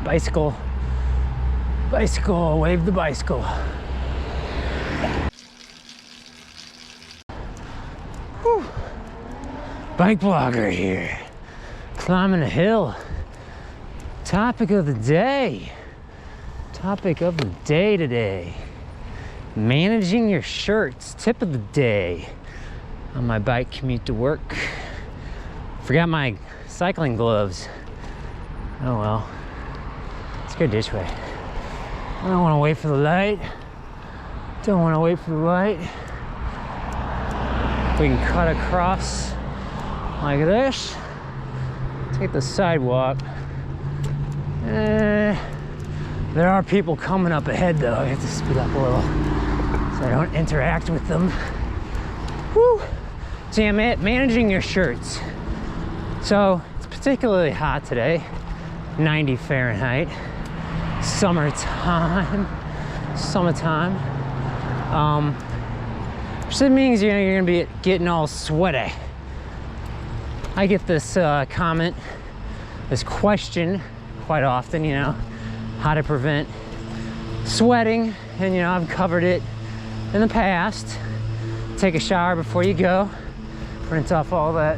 Bicycle. Bicycle, wave the bicycle. Whew. Bike blogger here. Climbing a hill. Topic of the day. Topic of the day today. Managing your shirts. Tip of the day. On my bike commute to work. Forgot my cycling gloves. Oh well. Let's go this way. I don't want to wait for the light. Don't want to wait for the light. We can cut across like this. Take the sidewalk. There are people coming up ahead though. I have to speed up a little so I don't interact with them. Woo! So yeah, managing your shirts. So it's particularly hot today. 90 Fahrenheit. Summertime. Which means you're gonna be getting all sweaty. I get this comment, this question quite often, you know, how to prevent sweating, and you know, I've covered it in the past. Take a shower before you go, rinse off all that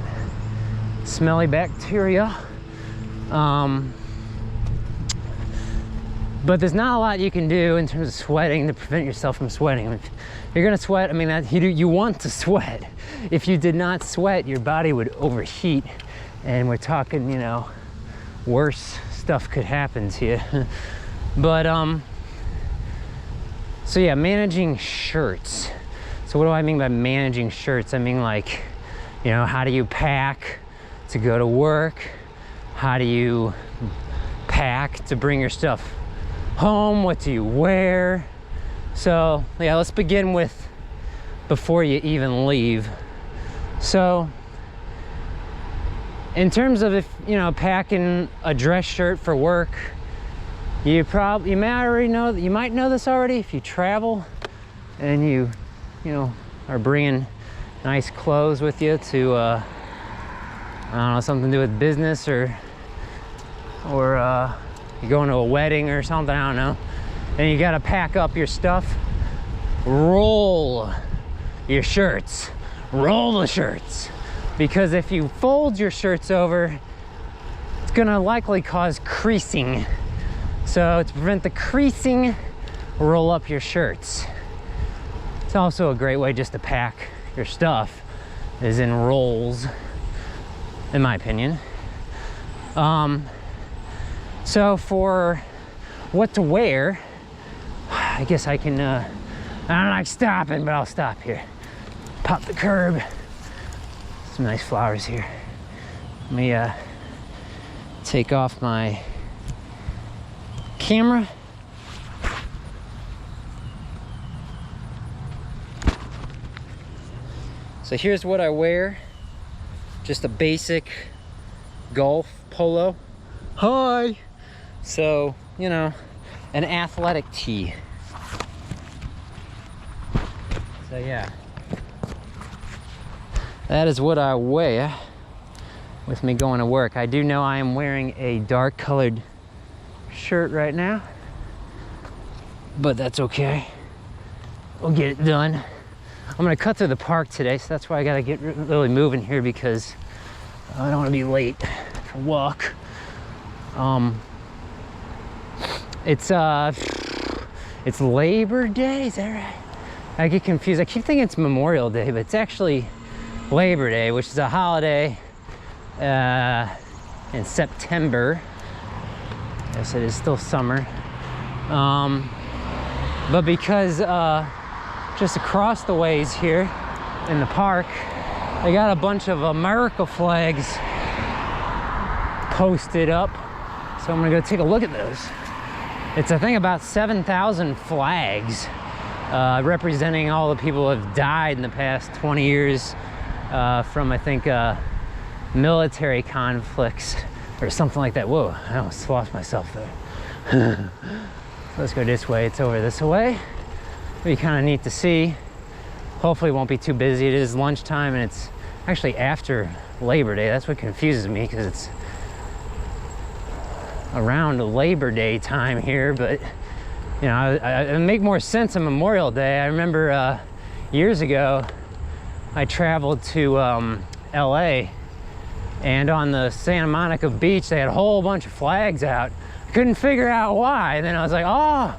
smelly bacteria. But there's not a lot you can do in terms of sweating to prevent yourself from sweating. If you're gonna sweat, I mean, you want to sweat. If you did not sweat, your body would overheat, and we're talking, you know, worse stuff could happen to you. But so yeah, managing shirts. So what do I mean by managing shirts? I mean, like, you know, how do you pack to go to work? How do you pack to bring your stuff home? What do you wear? So yeah, let's begin with before you even leave. So in terms of, if you know, packing a dress shirt for work, you might know this already if you travel and you know, are bringing nice clothes with you to I don't know, something to do with business, or you're going to a wedding or something, I don't know, and you got to pack up your stuff. Roll your shirts. Roll the shirts. Because if you fold your shirts over, it's gonna likely cause creasing. So to prevent the creasing, roll up your shirts. It's also a great way just to pack your stuff, is in rolls, in my opinion. So for what to wear, I guess I can, I don't like stopping, but I'll stop here. Pop the curb. Some nice flowers here. Let me take off my camera. So here's what I wear. Just a basic golf polo. Hi! So, you know, an athletic tee. So yeah, that is what I wear with me going to work. I do know I am wearing a dark colored shirt right now, but that's okay. We'll get it done. I'm gonna cut through the park today, so that's why I gotta get really moving here, because I don't wanna be late for a walk. It's Labor Day, is that right? I get confused. I keep thinking it's Memorial Day, but it's actually Labor Day, which is a holiday in September. Yes, it is still summer. But because just across the ways here in the park, they got a bunch of America flags posted up. So I'm gonna go take a look at those. It's, I think, about 7,000 flags representing all the people who have died in the past 20 years from, I think, military conflicts or something like that. Whoa, I almost lost myself there. Let's go this way. It's over this way. It'll be kind of neat to see. Hopefully it won't be too busy. It is lunchtime, and it's actually after Labor Day. That's what confuses me, because around Labor Day time here, but you know, it make more sense on Memorial Day. I remember years ago, I traveled to LA, and on the Santa Monica beach, they had a whole bunch of flags out. I couldn't figure out why. And then I was like, oh,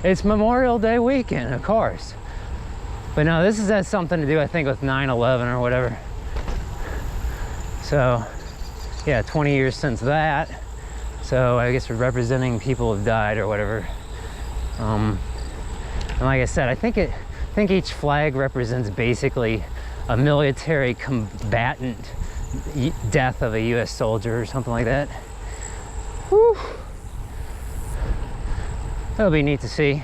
it's Memorial Day weekend, of course. But no, this has something to do, I think, with 9/11 or whatever. So, yeah, 20 years since that. So I guess we're representing people who've died or whatever. And like I said, I think each flag represents basically a military combatant death of a U.S. soldier or something like that. Whew. That'll be neat to see.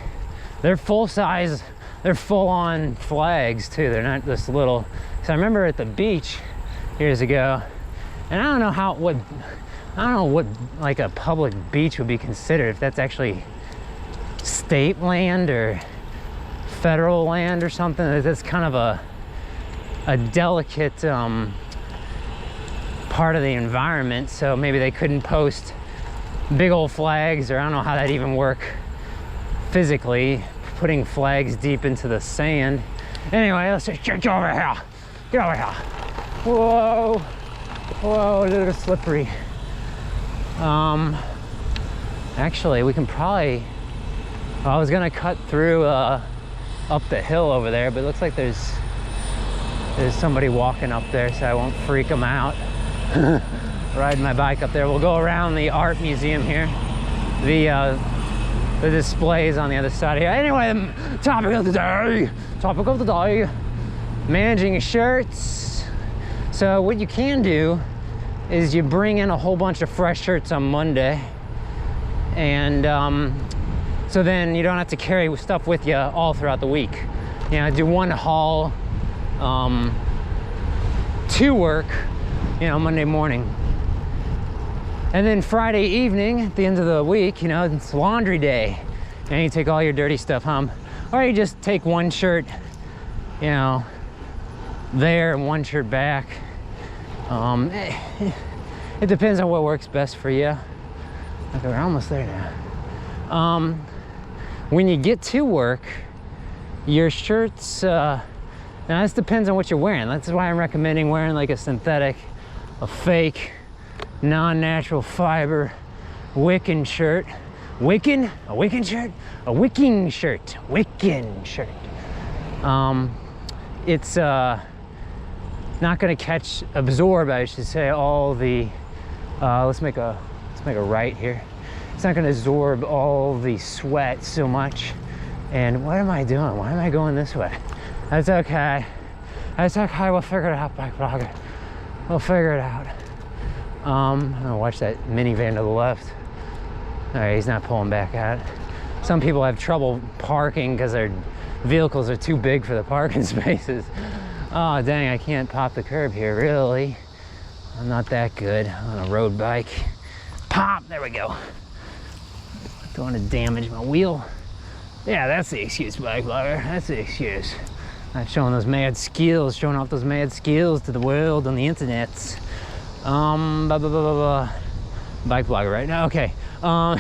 They're full size, they're full on flags too. They're not this little. So I remember at the beach years ago, and I don't know what like a public beach would be considered, if that's actually state land or federal land or something. That's kind of a delicate part of the environment, so maybe they couldn't post big old flags, or I don't know how that even work physically, putting flags deep into the sand. Anyway, let's just get over here. Get over here. Whoa, whoa, a little slippery. Actually, we can probably, I was gonna cut through up the hill over there, but it looks like there's somebody walking up there, so I won't freak them out. Riding my bike up there. We'll go around the art museum here. The displays on the other side here. Anyway, the topic of the day, managing your shirts. So what you can do is you bring in a whole bunch of fresh shirts on Monday, and so then you don't have to carry stuff with you all throughout the week. You know, do one haul to work, you know, Monday morning. And then Friday evening, at the end of the week, you know, it's laundry day, and you take all your dirty stuff home. Or you just take one shirt, you know, there and one shirt back. It depends on what works best for you. Okay, we're almost there now. When you get to work, your shirts, now this depends on what you're wearing. That's why I'm recommending wearing like a synthetic, a fake, non-natural fiber wicking shirt. Wicking? A wicking shirt? A wicking shirt. Wicking shirt. It's not going to absorb, I should say, all the let's make a right here. It's not going to absorb all the sweat so much. And what am I doing? Why am I going this way? That's okay. That's okay. We'll figure it out, bike blogger. We'll figure it out. I'm gonna watch that minivan to the left. All right, he's not pulling back out. Some people have trouble parking because their vehicles are too big for the parking spaces. Oh, dang, I can't pop the curb here, really. I'm not that good on a road bike. Pop, there we go. Don't want to damage my wheel. Yeah, that's the excuse, bike blogger. That's the excuse. Not showing those mad skills, showing off those mad skills to the world on the internet. Bike blogger right now, okay. Oh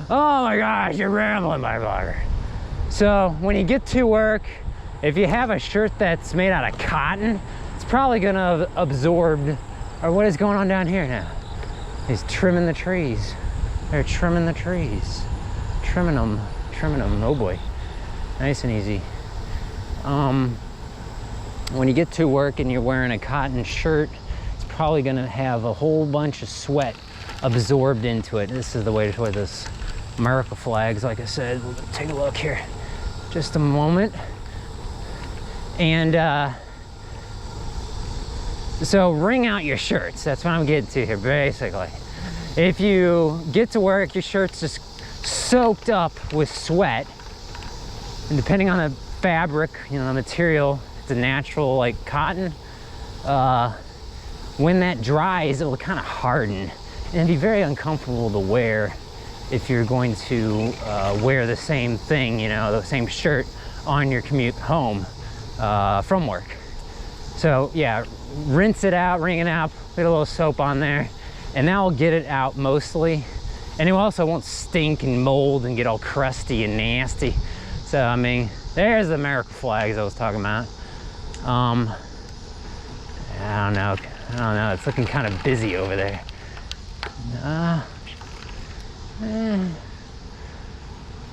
my gosh, you're rambling, bike blogger. So when you get to work, if you have a shirt that's made out of cotton, it's probably gonna absorb, or what is going on down here now? He's trimming the trees. They're trimming the trees. Trimming them, oh boy. Nice and easy. When you get to work and you're wearing a cotton shirt, it's probably gonna have a whole bunch of sweat absorbed into it. This is the way to wear this America flags, like I said. We'll take a look here. Just a moment. And so wring out your shirts. That's what I'm getting to here, basically. If you get to work, your shirt's just soaked up with sweat, and depending on the fabric, you know, the material, it's a natural like cotton, when that dries, it will kind of harden and be very uncomfortable to wear if you're going to wear the same thing, you know, the same shirt on your commute home from work. So yeah, rinse it out, wring it out, put a little soap on there, and that will get it out mostly. And it also won't stink and mold and get all crusty and nasty. So, I mean, there's the American flags I was talking about. I don't know. It's looking kind of busy over there.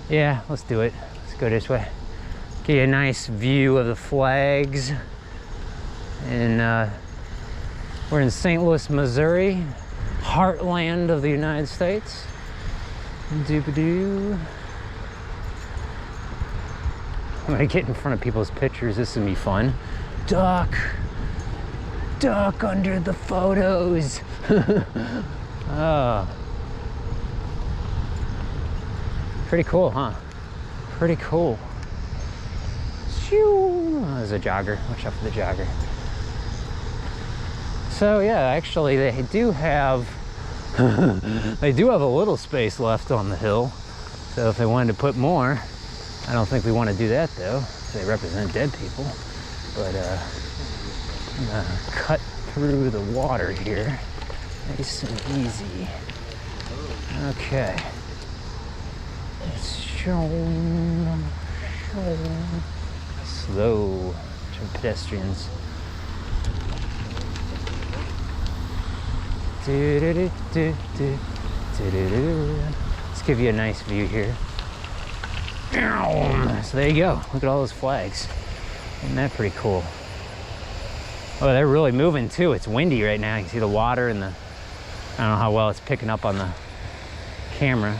Yeah, let's do it. Let's go this way. Get you a nice view of the flags. And we're in St. Louis, Missouri, heartland of the United States. Doobadoo. I'm gonna get in front of people's pictures. This is gonna be fun. Duck under the photos. Oh. Pretty cool, huh? Pretty cool. Shoo. Oh, there's a jogger. Watch out for the jogger. So yeah, actually they do have they do have a little space left on the hill. So if they wanted to put more, I don't think we want to do that though. They represent dead people. But I'm gonna cut through the water here. Nice and easy. Okay. Slow to pedestrians. Let's give you a nice view here. So there you go. Look at all those flags. Isn't that pretty cool? Oh, they're really moving too. It's windy right now. You can see the water and the, I don't know how well it's picking up on the camera.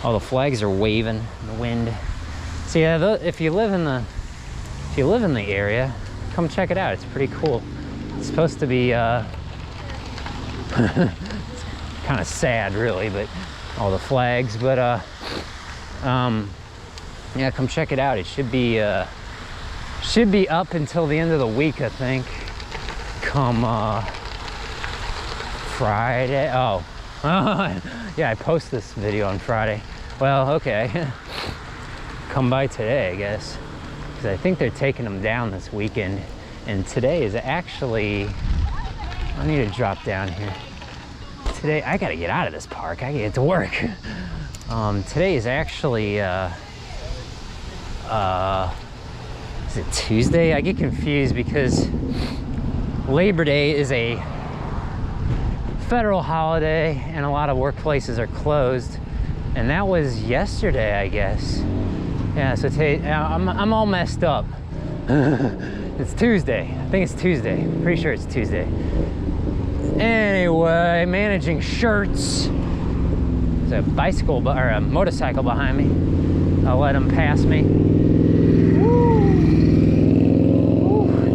All the flags are waving in the wind. So yeah, if you live in the area, come check it out. It's pretty cool. It's supposed to be it's kind of sad really, but all the flags, but yeah, come check it out. It should be up until the end of the week, I think. Come Friday. Oh, yeah, I post this video on Friday. Well, okay. Come by today, I guess, because I think they're taking them down this weekend. And today is actually, I need to drop down here. Today, I gotta get out of this park. I gotta get to work. Today is actually, is it Tuesday? I get confused because Labor Day is a federal holiday and a lot of workplaces are closed. And that was yesterday, I guess. Yeah, so today, I'm all messed up. It's Tuesday. I think it's Tuesday. Pretty sure it's Tuesday. Anyway, managing shirts. There's a bicycle or a motorcycle behind me. I'll let him pass me. Woo.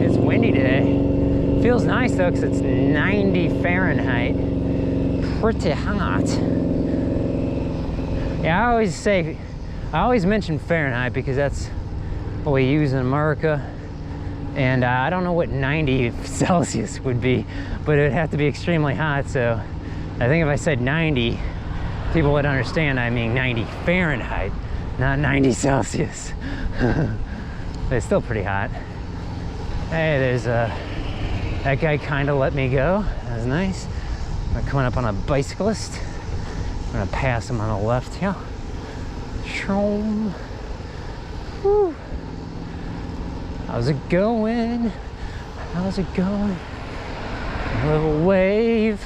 It's windy today. Feels nice though, because it's 90 Fahrenheit. Pretty hot. Yeah, I always mention Fahrenheit because that's what we use in America. And I don't know what 90 Celsius would be, but it would have to be extremely hot. So I think if I said 90, people would understand I mean 90 Fahrenheit, not 90 Celsius. But it's still pretty hot. Hey, there's that guy kind of let me go. That was nice. I'm coming up on a bicyclist. I'm gonna pass him on the left here. Woo. How's it going? How's it going? A little wave.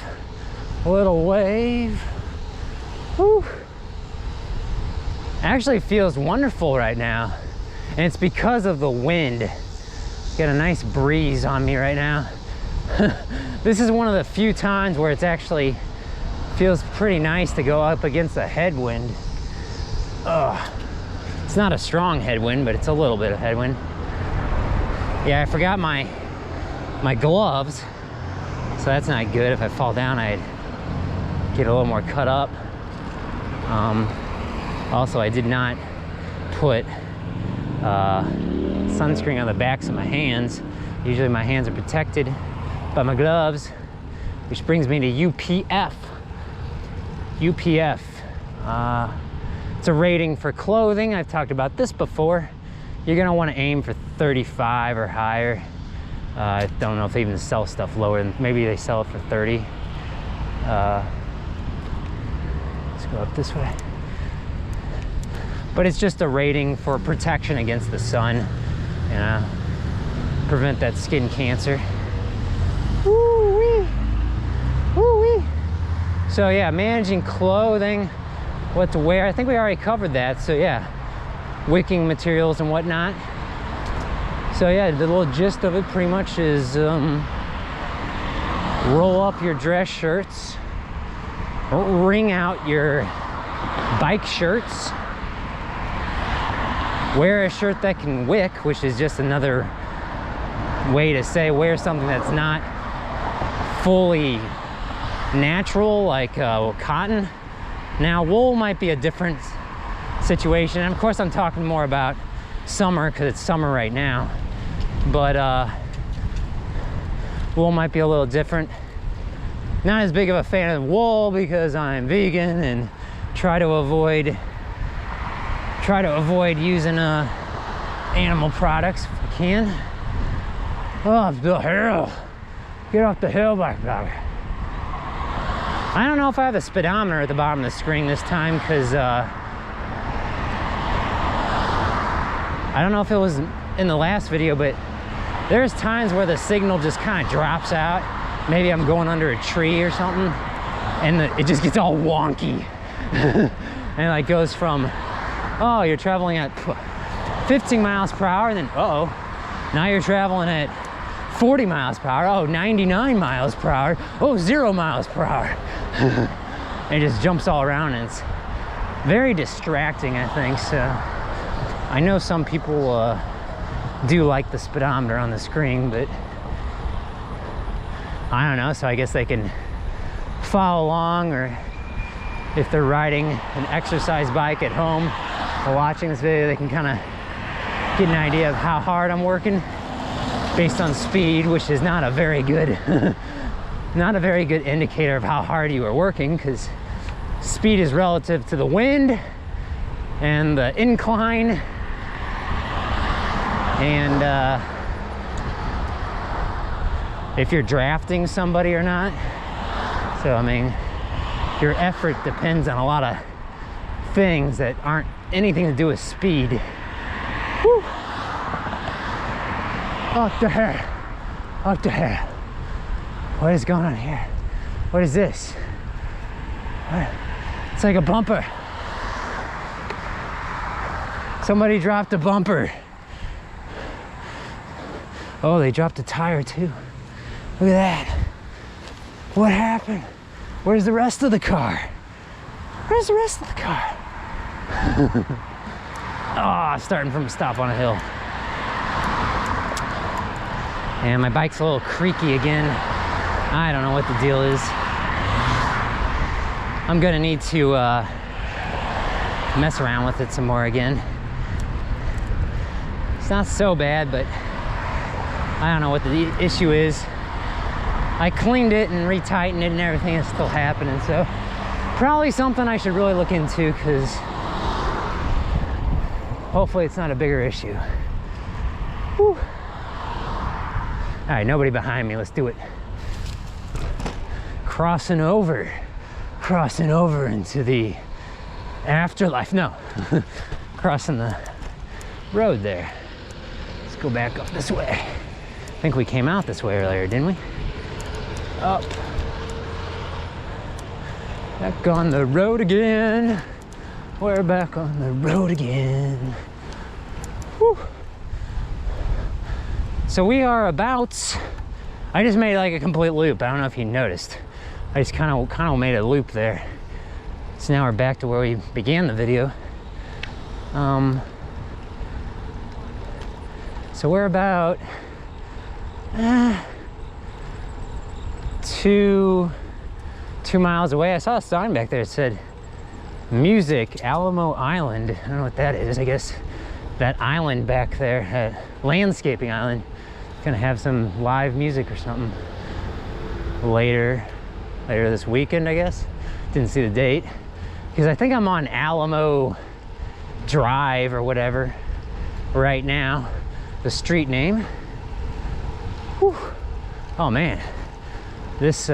A little wave. Woo. Actually feels wonderful right now. And it's because of the wind. Got a nice breeze on me right now. This is one of the few times where it's actually feels pretty nice to go up against a headwind. It's not a strong headwind, but it's a little bit of headwind. Yeah, I forgot my gloves, so that's not good. If I fall down, I'd get a little more cut up. Also, I did not put sunscreen on the backs of my hands. Usually my hands are protected by my gloves, which brings me to UPF. UPF. It's a rating for clothing. I've talked about this before. You're gonna wanna aim for 35 or higher. I don't know if they even sell stuff lower, maybe they sell it for 30. It's Go up this way. But it's just a rating for protection against the sun, you know, prevent that skin cancer. Woo-wee. Woo-wee. So yeah, managing clothing, what to wear. I think we already covered that. So yeah, wicking materials and whatnot. So yeah, the little gist of it pretty much is roll up your dress shirts, wring out your bike shirts, wear a shirt that can wick, which is just another way to say wear something that's not fully natural, like cotton. Now wool might be a different situation, and of course I'm talking more about summer because it's summer right now, but wool might be a little different. Not as big of a fan of wool because I'm vegan and try to avoid using animal products if I can. Oh, it's the hill. Get off the hill, BikeBlogger. I don't know if I have the speedometer at the bottom of the screen this time because I don't know if it was in the last video, but there's times where the signal just kind of drops out. Maybe I'm going under a tree or something, and it just gets all wonky. And it like goes from, oh, you're traveling at 15 miles per hour, and then, uh-oh, now you're traveling at 40 miles per hour, oh, 99 miles per hour, oh, 0 miles per hour. And it just jumps all around, and it's very distracting, I think. So I know some people do like the speedometer on the screen, but I don't know, so I guess they can follow along, or if they're riding an exercise bike at home or watching this video, they can kind of get an idea of how hard I'm working based on speed, which is not a very good not a very good indicator of how hard you are working, because speed is relative to the wind and the incline and if you're drafting somebody or not. So I mean, your effort depends on a lot of things that aren't anything to do with speed. Whew. Up the hair, up the hair. What is going on here? What is this? It's like a bumper. Somebody dropped a bumper. Oh, they dropped a tire too. Look at that. What happened? Where's the rest of the car? Where's the rest of the car? Oh, starting from a stop on a hill. And my bike's a little creaky again. I don't know what the deal is. I'm gonna need to mess around with it some more again. It's not so bad, but I don't know what the issue is. I cleaned it and retightened it and everything is still happening, so probably something I should really look into, because hopefully it's not a bigger issue. Whew. All right, nobody behind me, let's do it. Crossing over into the afterlife. No, crossing the road there. Let's go back up this way. I think we came out this way earlier, didn't we? Up. Back on the road again. We're back on the road again. Whew. So we are about, I just made like a complete loop. I don't know if you noticed. I just kind of made a loop there. So now we're back to where we began the video. So we're about two miles away. I saw a sign back there that said Music Alamo Island. I don't know what that is. I guess that island back there, landscaping island, gonna have some live music or something later this weekend, I guess. Didn't see the date, because I think I'm on Alamo Drive or whatever right now, the street name. Whew. Oh man, this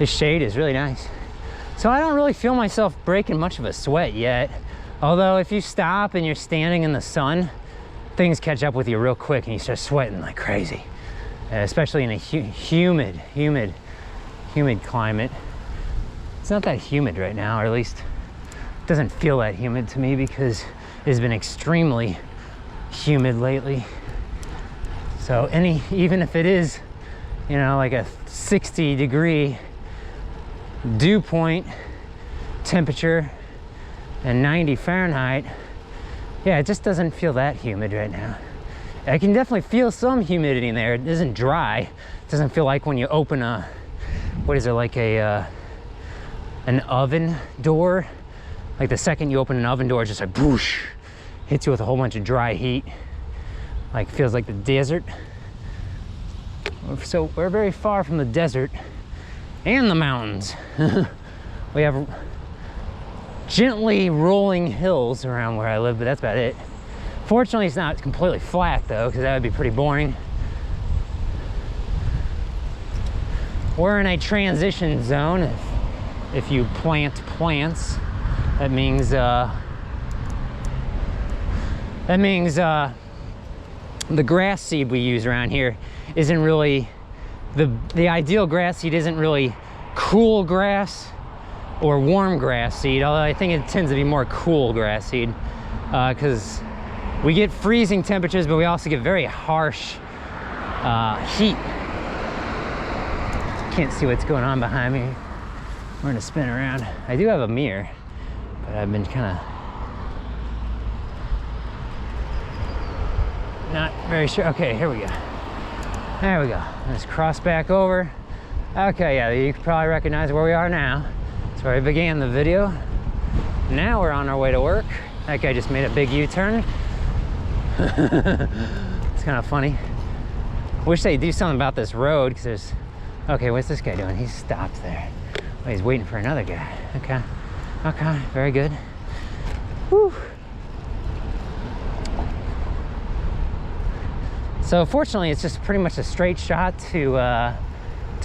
shade is really nice. So I don't really feel myself breaking much of a sweat yet. Although if you stop and you're standing in the sun, things catch up with you real quick and you start sweating like crazy. Especially in a humid climate. It's not that humid right now, or at least it doesn't feel that humid to me because it's been extremely humid lately. So even if it is, you know, like a 60-degree dew point temperature and 90 Fahrenheit, yeah, it just doesn't feel that humid right now. I can definitely feel some humidity in there. It isn't dry. It doesn't feel like when you open a, what is it, like a an oven door. Like the second you open an oven door, it's just like boosh, hits you with a whole bunch of dry heat. Like feels like the desert. So we're very far from the desert and the mountains. We have gently rolling hills around where I live, but that's about it. Fortunately, it's not completely flat though, because that would be pretty boring. We're in a transition zone. If you plant plants, that means the grass seed we use around here isn't really the ideal grass seed. Isn't really cool grass or warm grass seed, although I think it tends to be more cool grass seed because we get freezing temperatures, but we also get very harsh heat. Can't see what's going on behind me. We're gonna spin around. I do have a mirror, but I've been kind of not very sure. Okay, here we go. There we go. Let's cross back over. Okay, yeah, you can probably recognize where we are now. That's where I began the video. Now we're on our way to work. That guy just made a big U-turn. It's kind of funny. Wish they'd do something about this road, because there's... Okay, what's this guy doing? He's stopped there. Oh, he's waiting for another guy. Okay. Okay, very good. Whew. So fortunately, it's just pretty much a straight shot to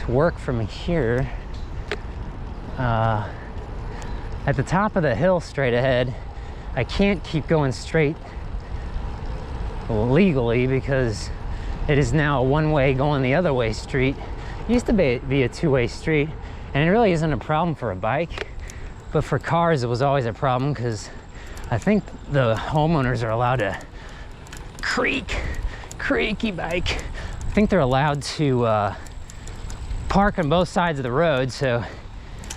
work from here. At the top of the hill straight ahead, I can't keep going straight legally because it is now a one-way going the other way street. It used to be a two-way street, and it really isn't a problem for a bike, but for cars it was always a problem because I think the homeowners are allowed to creaky bike. I think they're allowed to park on both sides of the road, so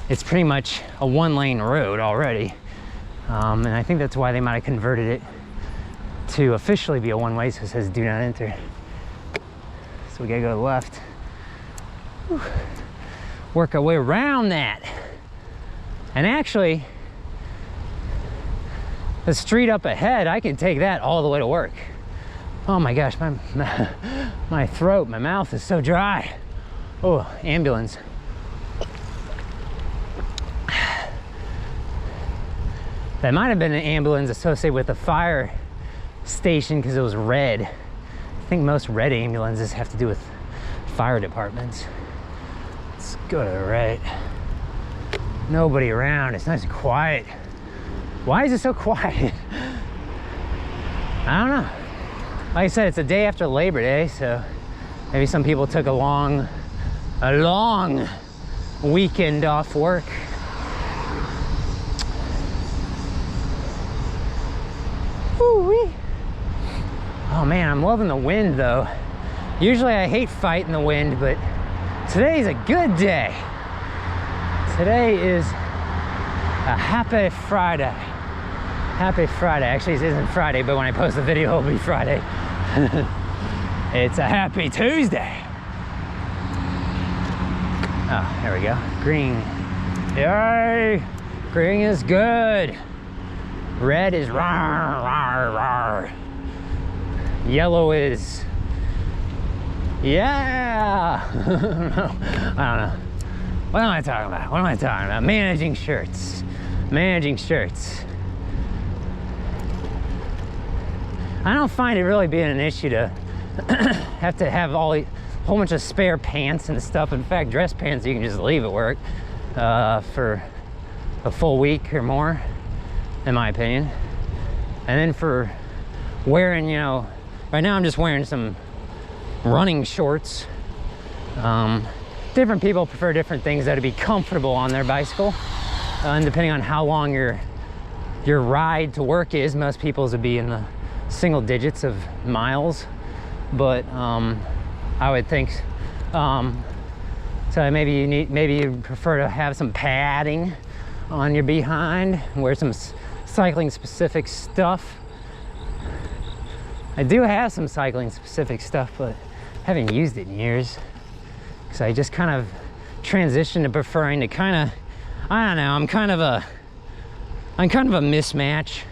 it's pretty much a one-lane road already. And I think that's why they might have converted it to officially be a one-way, so it says do not enter. So we gotta go to the left. Whew. Work our way around that. And actually, the street up ahead, I can take that all the way to work. Oh my gosh, my throat, my mouth is so dry. Oh, ambulance. That might have been an ambulance associated with the fire station because it was red. I think most red ambulances have to do with fire departments. Let's go to the right. Nobody around, it's nice and quiet. Why is it so quiet? I don't know. Like I said, it's a day after Labor Day, so maybe some people took a long weekend off work. Woo-wee. Oh man, I'm loving the wind though. Usually I hate fighting the wind, but today's a good day. Today is a happy Friday. Happy Friday. Actually, it isn't Friday, but when I post the video, it'll be Friday. It's a happy Tuesday. Oh, there we go. Green. Yay! Green is good. Red is rawr, rawr, rawr. Yellow is... yeah! I don't know. What am I talking about? What am I talking about? Managing shirts. Managing shirts. I don't find it really being an issue to have to have a whole bunch of spare pants and stuff. In fact, dress pants you can just leave at work for a full week or more, in my opinion. And then for wearing, you know, right now I'm just wearing some running shorts. Different people prefer different things that would be comfortable on their bicycle, and depending on how long your ride to work is, most people's would be in the single digits of miles, but I would think so maybe you prefer to have some padding on your behind, wear some cycling specific stuff. I do have some cycling specific stuff, but haven't used it in years, because I just kind of transitioned to preferring to kind of, I don't know, I'm kind of a mismatch.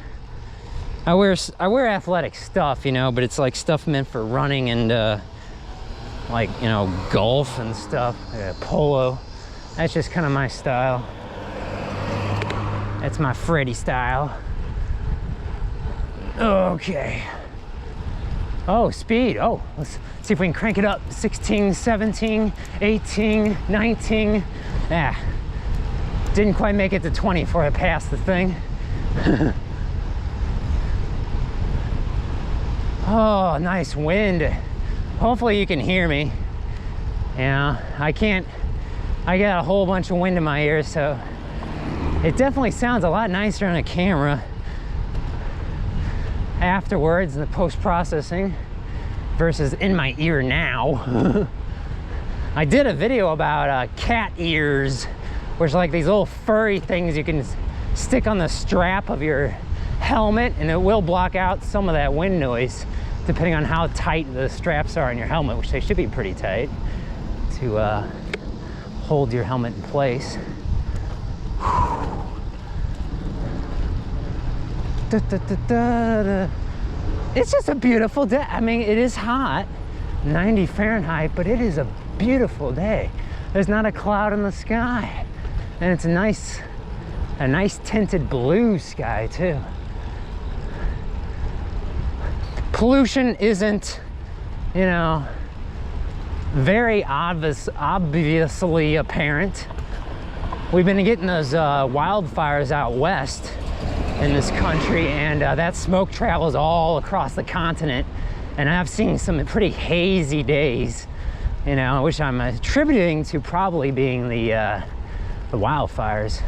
I wear athletic stuff, you know, but it's like stuff meant for running and like, you know, golf and stuff, polo. That's just kind of my style. That's my Freddy style. Okay. Oh, speed. Oh, let's see if we can crank it up. 16, 17, 18, 19. Yeah. Didn't quite make it to 20 before I passed the thing. Oh, nice wind. Hopefully you can hear me. Yeah, I got a whole bunch of wind in my ears, so it definitely sounds a lot nicer on a camera afterwards in the post-processing versus in my ear now. I did a video about cat ears, which are like these little furry things you can stick on the strap of your helmet, and it will block out some of that wind noise depending on how tight the straps are on your helmet, which they should be pretty tight to hold your helmet in place. It's just a beautiful day. I mean, it is hot, 90 Fahrenheit, but it is a beautiful day. There's not a cloud in the sky, and it's a nice tinted blue sky too. Pollution isn't, you know, very obviously apparent. We've been getting those wildfires out west in this country, and that smoke travels all across the continent, and I've seen some pretty hazy days, you know, which I'm attributing to probably being the wildfires.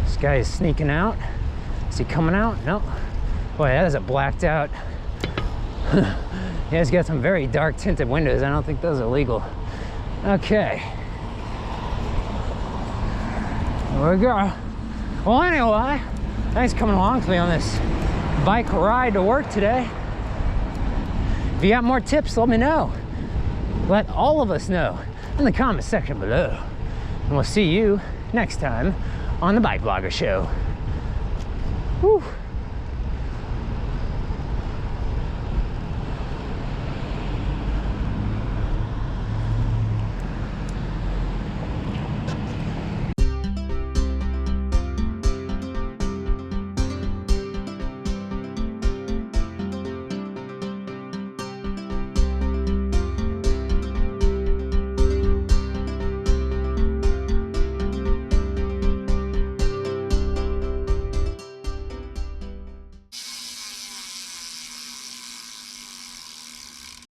This guy is sneaking out. Is he coming out? No. Boy, that is a blacked out. Yeah, it's got some very dark tinted windows. I don't think those are legal. Okay. There we go. Well, anyway, thanks for coming along with me on this bike ride to work today. If you got more tips, let me know. Let all of us know in the comment section below. And we'll see you next time on the Bike Blogger Show. Whew.